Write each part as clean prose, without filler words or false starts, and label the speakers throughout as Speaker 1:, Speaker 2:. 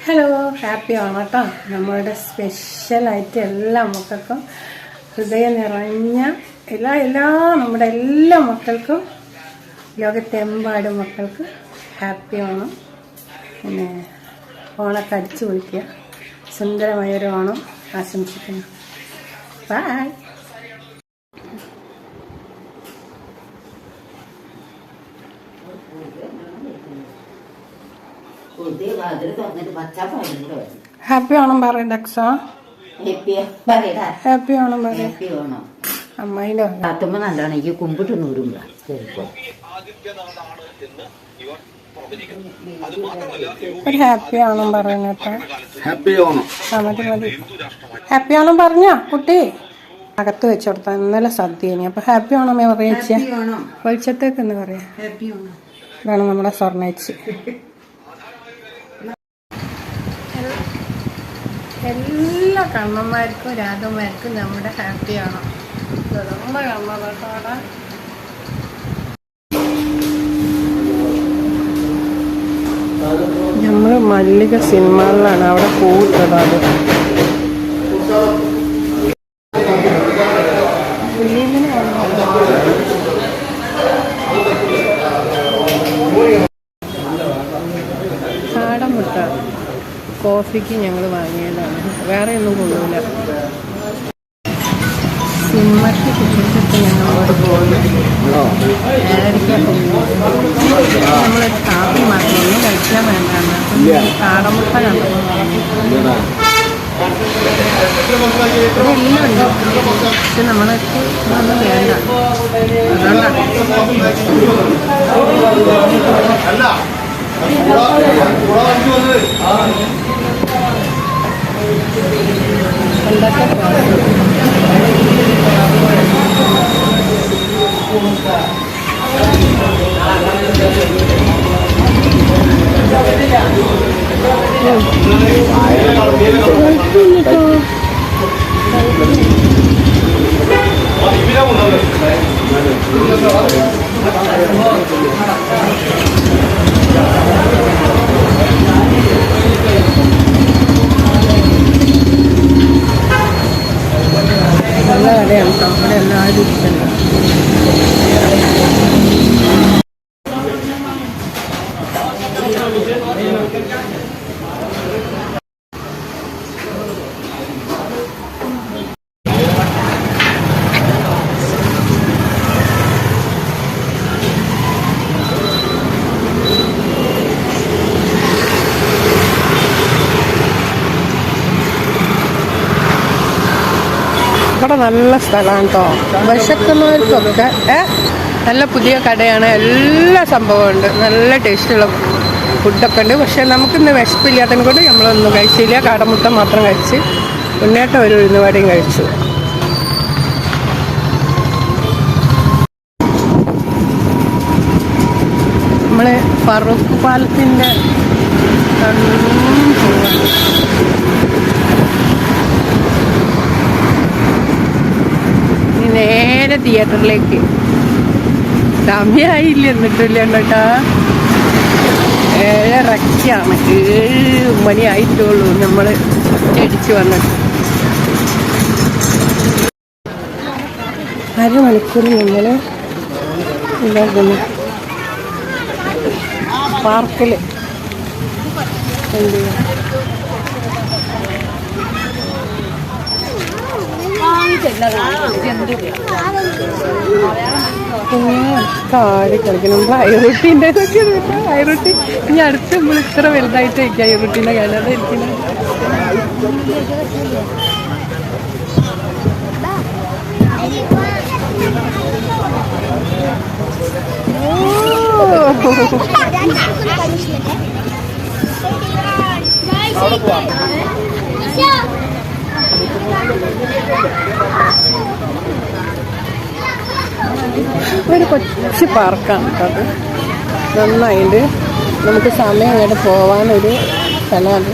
Speaker 1: Hello, happy ആണ് കേട്ടോ. നമ്മളുടെ സ്പെഷ്യലായിട്ട് എല്ലാ മക്കൾക്കും ഹൃദയം നിറഞ്ഞ നമ്മുടെ എല്ലാ മക്കൾക്കും ലോകത്തെമ്പാടും മക്കൾക്ക് ഹാപ്പി ഓണം. പിന്നെ ഓണൊക്കെ അടിച്ചു പൊളിക്കുക. സുന്ദരമായൊരു ഓണം ആശംസിക്കുന്നു. ബൈ. ഹാപ്പി ഓണം പറയും ഡക്സ. ഹാപ്പി ഓണം പറയും അമ്മായിന്റെ
Speaker 2: കാത്തുമ്പോ നല്ലതാണ്. എനിക്ക് കുമ്പിട്ട് നൂറുമ്പോ
Speaker 1: ഒരു ഹാപ്പി ഓണം പറയുന്നേട്ടോ.
Speaker 3: ഹാപ്പി ഓണം.
Speaker 1: മതി ഹാപ്പി ഓണം പറഞ്ഞ കുട്ടി അകത്ത് വെച്ച് കൊടുത്താ. ഇന്നലെ സദ്യനി. അപ്പൊ ഹാപ്പി ഓണമേ പറയാ. വെളിച്ചത്തേക്ക് എന്ന് പറയാ. ഇതാണ് നമ്മുടെ സ്വർണ്ണേച്ചി. എല്ലാ കണ്ണന്മാർക്കും രാധന്മാർക്കും നമ്മുടെ ഹാപ്പി ഓണം. ரொம்ப കണ്ണതോടെ നമ്മള് മല്ലിക സിനിമകളിലാണ് അവിടെ പോയിട്ടത്. അത് കാടൻ മുട്ട കോഫിക്ക് ഞങ്ങൾ വാങ്ങിയതാണ്. വേറെ ഒന്നും കൊള്ളൂല. സിനിമയ്ക്ക് കുട്ടിച്ചിട്ട് ഞങ്ങളോട് പോകുന്നു. നമ്മളൊരു കാപ്പി മാത്രം ഒന്നും കഴിക്കാൻ വേണ്ടാണ്. അപ്പം കാടമുട്ട കണ്ടപ്പോൾ ഇതെല്ലാം ഉണ്ട്. പക്ഷെ നമ്മളൊക്കെ ഇതൊന്നും വേണ്ട. നല്ല കടയാണ് കേട്ടോ. അവിടെ എല്ലാവരും ഇരിക്കുന്നുണ്ട്. ഇവിടെ നല്ല സ്ഥലമാണ് കേട്ടോ. വിശക്കുന്നവർക്കൊക്കെ നല്ല പുതിയ കടയാണ്. എല്ലാ സംഭവവും ഉണ്ട്. നല്ല ടേസ്റ്റുള്ള ഫുഡൊക്കെ ഉണ്ട്. പക്ഷെ നമുക്കിന്ന് വിശപ്പില്ലാത്തതിനെ കൊണ്ട് നമ്മളൊന്നും കഴിച്ചില്ല. കാടമുട്ട മാത്രം കഴിച്ച് മുന്നേറ്റം ഒരു ഉഴുന്നുവടയും കഴിച്ചു. നമ്മൾ ഫറൂഖ് പാലത്തിൻ്റെ നേരെ തിയേറ്ററിലേക്ക്. സമയമായില്ല എന്നിട്ടില്ല കേട്ടോ. 7:30 7 മണി ആയിട്ടുള്ളൂ നമ്മൾ അടിച്ചു വന്നിട്ട്. അരമണിക്കൂർ നമ്മൾ ഇതാക്കുന്നു പാർക്കിൽ. എന്ത് കാടി കളിക്കണം. ഐറൊട്ടിൻ്റെ ഐറൊട്ടി ഇനി അടുത്ത് നമ്മൾ ഇത്ര വലുതായിട്ട് വയ്ക്കുക. ഐറൊട്ടീൻ്റെ കാര്യം അതായിരിക്കും. ഒരു കൊച്ചു പാർക്കാണ് കേട്ടോ. അത് നന്നായിട്ട് നമുക്ക് സമയം അങ്ങോട്ട് പോവാനൊരു സ്ഥലമാണ്.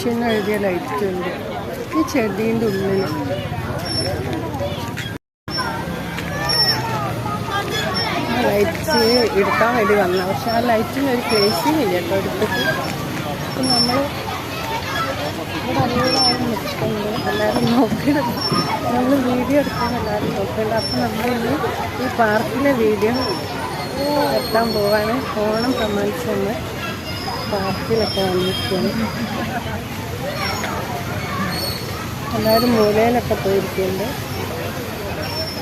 Speaker 1: ഏഷ്യൻ എഴുതിയ ലൈറ്റ് ഉണ്ട് ഈ ചെടീൻ്റെ ഉള്ളിൽ. ലൈറ്റ് എടുക്കാൻ വേണ്ടി വന്ന, പക്ഷെ ആ ലൈറ്റിന് ഒരു പ്ലേസിങ് ഇല്ല കേട്ടോ എടുത്തിട്ട്. അപ്പം നമ്മൾ ഇവിടെ എല്ലാവരും നിൽക്കുന്നുണ്ട്, എല്ലാവരും നോക്കുന്നുണ്ട്. നമ്മൾ വീഡിയോ എടുക്കാൻ എല്ലാവരും നോക്കുന്നുണ്ട്. അപ്പം നമ്മളിന്ന് ഈ പാർക്കിലെ വീഡിയോ എത്താൻ പോവാണ്. ഓണം പ്രമാണിച്ചൊന്ന് പാർക്കിലൊക്കെ വന്നിരിക്കുകയാണ്. എല്ലാവരും മൂലയിലൊക്കെ പോയിരിക്കുന്നുണ്ട്.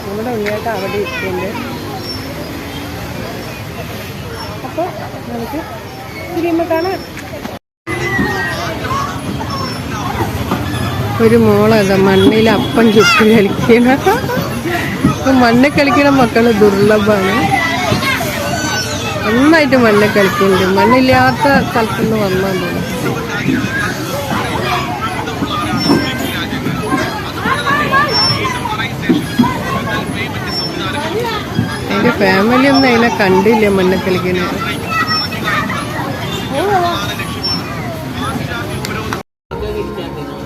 Speaker 1: നമ്മുടെ ഉണ്ണിയായിട്ട് അവിടെ ഇരിക്കുന്നുണ്ട്. അപ്പോൾ നമുക്ക് തിരിയുമ്പോൾ കാണാം. ഒരു മോളതാ മണ്ണിൽ അപ്പം ചുറ്റി കളിക്കണം. മണ്ണിൽ കളിക്കുന്ന മക്കൾ ദുർലഭമാണ്. നന്നായിട്ട് മണ്ണിൽ കളിക്കുന്നുണ്ട്. മണ്ണില്ലാത്ത സ്ഥലത്തുനിന്ന് വന്നാൽ തോന്നും. എൻ്റെ ഫാമിലി ഒന്നും അതിനെ കണ്ടില്ല മണ്ണിൽ കളിക്കുന്നത്.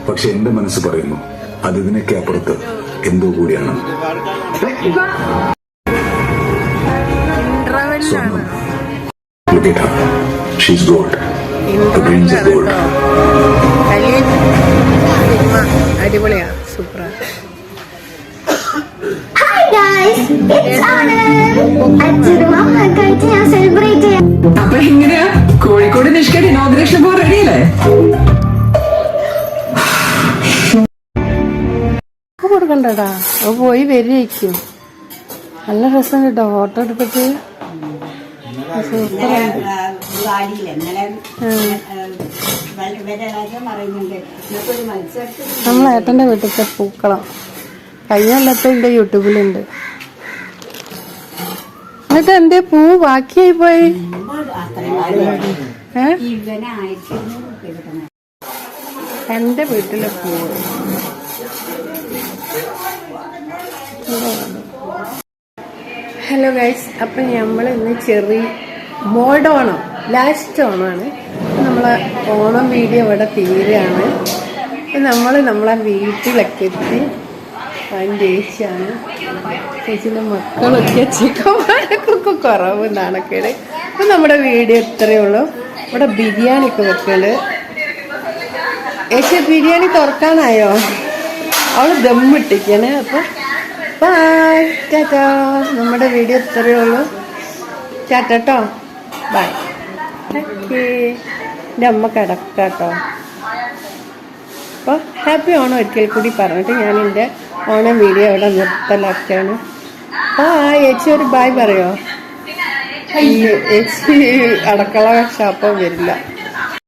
Speaker 3: പക്ഷെ എന്റെ മനസ്സ് പറയുന്നു അതിനൊക്കെ അപ്പുറത്ത് എന്തോ കൂടിയാണ്.
Speaker 1: അടിപൊളിയാ, സൂപ്പറാ.
Speaker 4: അപ്പൊ എങ്ങനെയാ കോഴിക്കോട് നിഷ്കേട് ഇനോഗ്രേഷൻ പോകാൻ റെഡിയല്ലേ?
Speaker 1: കൊടുക്കണ്ടടാ, പോയി വരികയും നല്ല രസം കേട്ടോ. ഫോട്ടോ എടുത്തിട്ട് നമ്മളേട്ടൻ്റെ വീട്ടിലത്തെ പൂക്കളം കഴിഞ്ഞ കൊല്ലത്തെ എൻ്റെ യൂട്യൂബിലുണ്ട്. എന്നിട്ട് എന്റെ പൂ ബാക്കിയായി പോയി. എന്റെ വീട്ടിലെ പൂവ് ഹലോ ഗൈസ്. അപ്പം നമ്മൾ ഇന്ന് മോഡോണം ലാസ്റ്റ് ഓണമാണ്. നമ്മളെ ഓണം വീഡിയോ ഇവിടെ തീരെയാണ്. അപ്പം നമ്മളെ വീട്ടിലൊക്കെ എത്തി. അതിൻ്റെ ചേച്ചിയാണ്. ചേച്ചിൻ്റെ മക്കളൊക്കെ ചിക്കന്മാരൊക്കെ കുറവ് നാണക്കേട്. അപ്പം നമ്മുടെ വീഡിയോ ഇത്രയേ ഉള്ളൂ. ഇവിടെ ബിരിയാണി ഒക്കെ വെക്കല്. ചേച്ചി ബിരിയാണി തുറക്കാനായോ? അവള് ദമ്മിട്ടിക്കാണ്. അപ്പം ബൈ, ടാറ്റാ. നമ്മുടെ വീഡിയോ ഇത്രയേ ഉള്ളൂ. ടാറ്റോ, ബൈ. ഓക്കേ, എൻ്റെ അമ്മ കിടക്കാട്ടോ. അപ്പോൾ ഹാപ്പി ഓണം ഒരിക്കൽ കൂടി പറഞ്ഞിട്ട് ഞാൻ എൻ്റെ ഓണം വീഡിയോ ഇവിടെ നിർത്തലാക്കാണ്. ചേച്ചി ഒരു ബായ് പറയോ? ചേച്ചി അടക്കള ഷാപ്പോ വരില്ല.